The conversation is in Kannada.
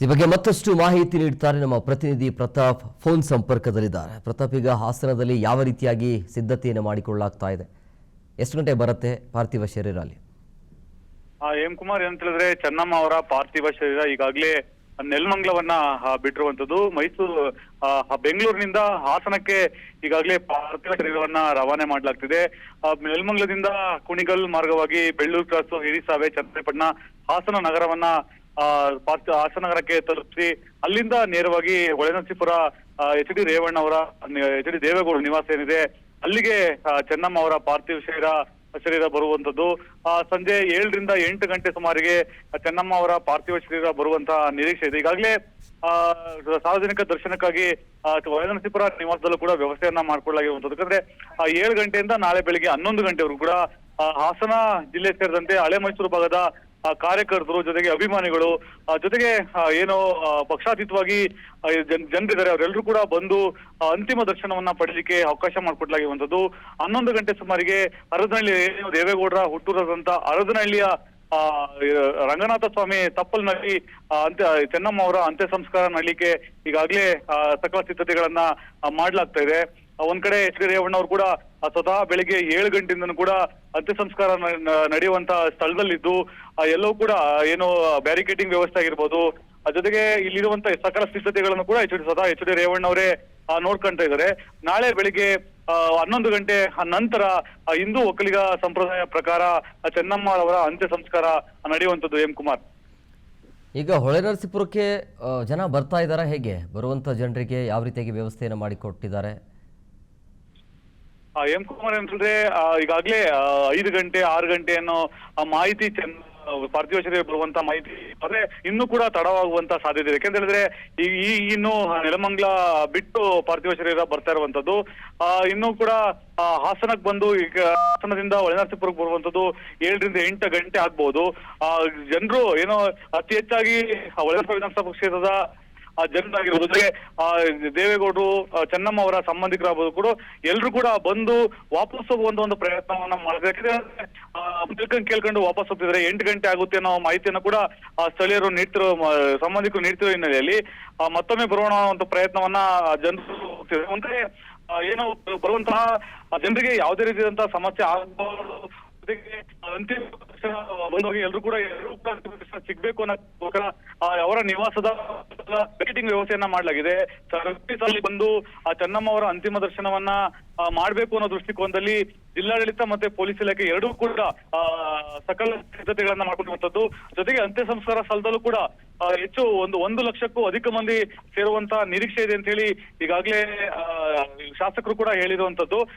ಈ ಬಗ್ಗೆ ಮತ್ತಷ್ಟು ಮಾಹಿತಿ ನೀಡುತ್ತಾರೆ ನಮ್ಮ ಪ್ರತಿನಿಧಿ ಪ್ರತಾಪ್ ಫೋನ್ ಸಂಪರ್ಕದಲ್ಲಿದ್ದಾರೆ. ಪ್ರತಾಪ್, ಈಗ ಹಾಸನದಲ್ಲಿ ಯಾವ ರೀತಿಯಾಗಿ ಸಿದ್ಧತೆಯನ್ನು ಮಾಡಿಕೊಳ್ಳಲಾಗ್ತಾ ಇದೆ? ಎಷ್ಟು ಗಂಟೆ ಬರುತ್ತೆ ಪಾರ್ಥಿವ ಶರೀರ ಅಲ್ಲಿ? ಎಂ ಕುಮಾರ್, ಏನಂತ ಹೇಳಿದ್ರೆ ಚೆನ್ನಮ್ಮ ಅವರ ಪಾರ್ಥಿವ ಶರೀರ ಈಗಾಗಲೇ ನೆಲಮಂಗಲವನ್ನ ಬಿಟ್ಟಿರುವಂತದ್ದು. ಮೈಸೂರು ಬೆಂಗಳೂರಿನಿಂದ ಹಾಸನಕ್ಕೆ ಈಗಾಗಲೇ ಪಾರ್ಥಿವ ಶರೀರವನ್ನ ರವಾನೆ ಮಾಡಲಾಗ್ತಿದೆ. ನೆಲಮಂಗಲದಿಂದ ಕುಣಿಗಲ್ ಮಾರ್ಗವಾಗಿ ಬೆಳ್ಳೂರು ಕ್ರಾಸು, ಹಿರಿಸಾವೆ, ಚನ್ನಪಟ್ಟಣ, ಹಾಸನ ನಗರವನ್ನ ಹಾಸನ ನಗರಕ್ಕೆ ತಲುಪಿಸಿ ಅಲ್ಲಿಂದ ನೇರವಾಗಿ ಹೊಳೆನರಸೀಪುರ ಎಚ್ ಡಿ ರೇವಣ್ಣ ಅವರ ಎಚ್ ಡಿ ದೇವೇಗೌಡ ನಿವಾಸ ಏನಿದೆ ಅಲ್ಲಿಗೆ ಚೆನ್ನಮ್ಮ ಅವರ ಪಾರ್ಥಿವ ಶರೀರ ಬರುವಂತದ್ದು. ಸಂಜೆ 7 ರಿಂದ 8 ಗಂಟೆ ಸುಮಾರಿಗೆ ಚೆನ್ನಮ್ಮ ಅವರ ಪಾರ್ಥಿವ ಶರೀರ ಬರುವಂತಹ ನಿರೀಕ್ಷೆ ಇದೆ. ಈಗಾಗಲೇ ಸಾರ್ವಜನಿಕ ದರ್ಶನಕ್ಕಾಗಿ ಹೊಳೆನರಸೀಪುರ ನಿವಾಸದಲ್ಲೂ ಕೂಡ ವ್ಯವಸ್ಥೆಯನ್ನ ಮಾಡ್ಕೊಳ್ಳಲಾಗಿರುವಂತದ್ದು. ಯಾಕಂದ್ರೆ 7 ಗಂಟೆಯಿಂದ ನಾಳೆ ಬೆಳಿಗ್ಗೆ 11 ಗಂಟೆವರೆಗೂ ಕೂಡ ಹಾಸನ ಜಿಲ್ಲೆ ಸೇರಿದಂತೆ ಹಳೆ ಮೈಸೂರು ಭಾಗದ ಕಾರ್ಯಕರ್ತರು, ಜೊತೆಗೆ ಅಭಿಮಾನಿಗಳು, ಜೊತೆಗೆ ಏನು ಪಕ್ಷಾತೀತವಾಗಿ ಜನರಿದ್ದಾರೆ ಅವರೆಲ್ಲರೂ ಕೂಡ ಬಂದು ಅಂತಿಮ ದರ್ಶನವನ್ನ ಪಡೆಯಲಿಕ್ಕೆ ಅವಕಾಶ ಮಾಡಿಕೊಡ್ಲಾಗಿರುವಂತದ್ದು. 11 ಗಂಟೆ ಸುಮಾರಿಗೆ ಅರದನಹಳ್ಳಿ ದೇವೇಗೌಡರ ಹುಟ್ಟೂರಾದಂತ ಅರದನಹಳ್ಳಿಯ ರಂಗನಾಥ ಸ್ವಾಮಿ ತಪ್ಪಲ್ನಲ್ಲಿ ಚೆನ್ನಮ್ಮ ಅವರ ಅಂತ್ಯ ಸಂಸ್ಕಾರ ನಡೀಲಿಕ್ಕೆ ಈಗಾಗಲೇ ಸಕಲ ಸಿದ್ಧತೆಗಳನ್ನ ಮಾಡ್ಲಾಗ್ತಾ ಇದೆ. ಒಂದ್ ಕಡೆ ಎಚ್ ಡಿ ರೇವಣ್ಣ ಅವರು ಕೂಡ ಸ್ವತಃ ಬೆಳಿಗ್ಗೆ 7 ಗಂಟೆಯಿಂದನೂ ಕೂಡ ಅಂತ್ಯ ಸಂಸ್ಕಾರ ನಡೆಯುವಂತ ಸ್ಥಳದಲ್ಲಿದ್ದು ಎಲ್ಲವೂ ಕೂಡ ಏನು ಬ್ಯಾರಿಕೇಡಿಂಗ್ ವ್ಯವಸ್ಥೆ ಆಗಿರ್ಬೋದು, ಜೊತೆಗೆ ಇಲ್ಲಿರುವಂತ ಸಕಲ ಸಿದ್ಧತೆಗಳನ್ನು ಕೂಡ ಸ್ವತಃ ಎಚ್ ಡಿ ರೇವಣ್ಣ ಅವರೇ ನೋಡ್ಕೊಂತ ಇದ್ದಾರೆ. ನಾಳೆ ಬೆಳಿಗ್ಗೆ 11 ಗಂಟೆ ನಂತರ ಹಿಂದೂ ಒಕ್ಕಲಿಗ ಸಂಪ್ರದಾಯ ಪ್ರಕಾರ ಚೆನ್ನಮ್ಮ ಅವರ ಅಂತ್ಯ ಸಂಸ್ಕಾರ ನಡೆಯುವಂತದ್ದು. ಎಂ ಕುಮಾರ್, ಈಗ ಹೊಳೆನರಸೀಪುರಕ್ಕೆ ಜನ ಬರ್ತಾ ಇದ್ದಾರಾ? ಹೇಗೆ ಬರುವಂತ ಜನರಿಗೆ ಯಾವ ರೀತಿಯಾಗಿ ವ್ಯವಸ್ಥೆಯನ್ನು ಮಾಡಿಕೊಟ್ಟಿದ್ದಾರೆ? ಎಂ ಕುಮಾರ್ ಅಂತಂದ್ರೆ ಈಗಾಗಲೇ 5 ಗಂಟೆ 6 ಗಂಟೆ ಅನ್ನೋ ಮಾಹಿತಿ ಪಾರ್ಥಿವ ಶರೀರ ಬರುವಂತ ಮಾಹಿತಿ ಆದ್ರೆ ಇನ್ನೂ ಕೂಡ ತಡವಾಗುವಂತ ಸಾಧ್ಯತೆ ಇದೆ. ಯಾಕೆಂತ ಹೇಳಿದ್ರೆ ಈ ಇನ್ನು ನೆಲಮಂಗಲ ಬಿಟ್ಟು ಪಾರ್ಥಿವ ಶರೀರ ಬರ್ತಾ ಇರುವಂತದ್ದು. ಇನ್ನೂ ಕೂಡ ಹಾಸನಕ್ಕೆ ಬಂದು ಈಗ ಹಾಸನದಿಂದ ಹೊಳೆನರಸೀಪುರಕ್ಕೆ ಬರುವಂತದ್ದು 7 ರಿಂದ 8 ಗಂಟೆ ಆಗ್ಬಹುದು. ಜನರು ಏನೋ ಅತಿ ಹೆಚ್ಚಾಗಿ ಹೊಳೆನರಸೀಪುರ ವಿಧಾನಸಭಾ ಕ್ಷೇತ್ರದ ಜನರಾಗಿರ್ಬೋದು, ಜೊತೆಗೆ ದೇವೇಗೌಡರು, ಚೆನ್ನಮ್ಮ ಅವರ ಸಂಬಂಧಿಕರಾಗಬಹುದು ಕೂಡ ಎಲ್ಲರೂ ಕೂಡ ಬಂದು ವಾಪಸ್ ಹೋಗುವಂತ ಒಂದು ಪ್ರಯತ್ನವನ್ನ ಮಾಡಿದ್ರೆ ಕೇಳ್ಕೊಂಡು ವಾಪಸ್ ಹೋಗ್ತಿದ್ರೆ 8 ಗಂಟೆ ಆಗುತ್ತೆ ಅನ್ನೋ ಮಾಹಿತಿಯನ್ನು ಕೂಡ ಸ್ಥಳೀಯರು ಸಂಬಂಧಿಕರು ನೀಡ್ತಿರೋ ಹಿನ್ನೆಲೆಯಲ್ಲಿ ಮತ್ತೊಮ್ಮೆ ಬರೋಣ ಅಂತ ಪ್ರಯತ್ನವನ್ನ ಜನರು ಹೋಗ್ತಿದ್ದಾರೆ. ಒಂದ್ರೆ ಏನು ಬರುವಂತಹ ಜನರಿಗೆ ಯಾವುದೇ ರೀತಿಯಾದಂತಹ ಸಮಸ್ಯೆ ಆಗಬಹುದು, ಜೊತೆಗೆ ಅಂತಿಮ ಬಂದೋಗಿ ಎಲ್ಲರೂ ಕೂಡ ಸಿಗ್ಬೇಕು ಅನ್ನೋದಕ್ಕೋಸ್ಕರ ಅವರ ನಿವಾಸದ ಟಿಕೆಟಿಂಗ್ ವ್ಯವಸ್ಥೆಯನ್ನ ಮಾಡಲಾಗಿದೆ. ಸರ್ವಿಸಲ್ಲಿ ಬಂದು ಚೆನ್ನಮ್ಮ ಅವರ ಅಂತಿಮ ದರ್ಶನವನ್ನ ಮಾಡ್ಬೇಕು ಅನ್ನೋ ದೃಷ್ಟಿಕೋನದಲ್ಲಿ ಜಿಲ್ಲಾಡಳಿತ ಮತ್ತೆ ಪೊಲೀಸ್ ಇಲಾಖೆ ಎರಡೂ ಕೂಡ ಸಕಲ ಸಿದ್ಧತೆಗಳನ್ನ ಮಾಡ್ಕೊಂಡಿರುವಂತದ್ದು. ಜೊತೆಗೆ ಅಂತ್ಯ ಸಂಸ್ಕಾರ ಸ್ಥಳದಲ್ಲೂ ಕೂಡ ಹೆಚ್ಚು 1 ಲಕ್ಷಕ್ಕೂ ಅಧಿಕ ಮಂದಿ ಸೇರುವಂತ ನಿರೀಕ್ಷೆ ಇದೆ ಅಂತ ಹೇಳಿ ಈಗಾಗಲೇ ಶಾಸಕರು ಕೂಡ ಹೇಳಿರುವಂತದ್ದು.